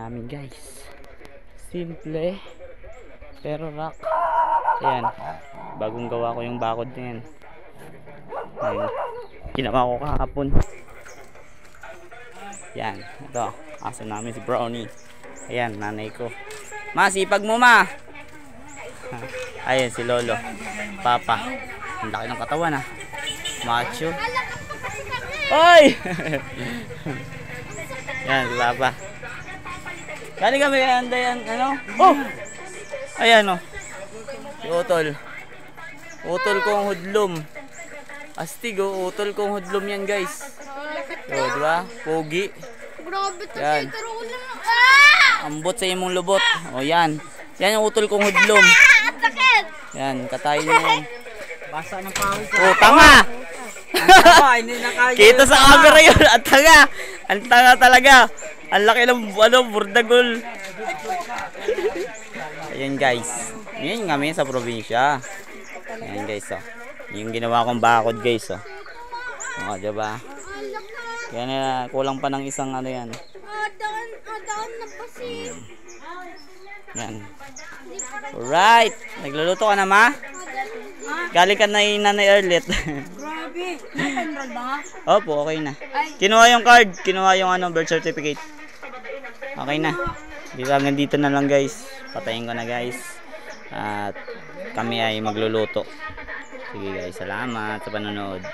namin guys, simple pero rock. Ayan, bagong gawa ko yung bakod na yan. Ayan, ginawa ko kahapon. Yan, ito aso namin si Brownie. Ayan, nanay ko. Ma, sipag mo ma. Ayan si Lolo, Papa. Ang laki ng katawan ah, macho. Oy! Yan si Papa. Galing kami yan, ano? Oh! Ayan oh, si Utol. Utol kong hudlom. Astig oh, utol kong hudlom yan guys. Oh, diba? Pogi. Yan. Ambot sa imong lubot. O yan. Yan yung utol kong hudlom. Yan, katayin mo yan. Basa ng pawis. Oh, tanga! Kita sa camera yun. Ang tanga. Ang tanga talaga. Ang laki ng burdagol. Ayan guys. Yan kami sa probinsya. Ayan guys oh. Yung ginawa kong bakod guys oh. O, diba? Yan na, kulang pa ng isang ano yan. Yan. Alright. Nagluluto ka na ma? Galing ka na yung Nanay Erlet. Grabe. Enroll ba? Opo, okay na. Kinuha yung card. Kinuha yung ano, birth certificate. Okay na. Hanggang dito na lang guys. Patayin ko na guys. At kami ay magluluto. Sige guys, salamat sa panonood.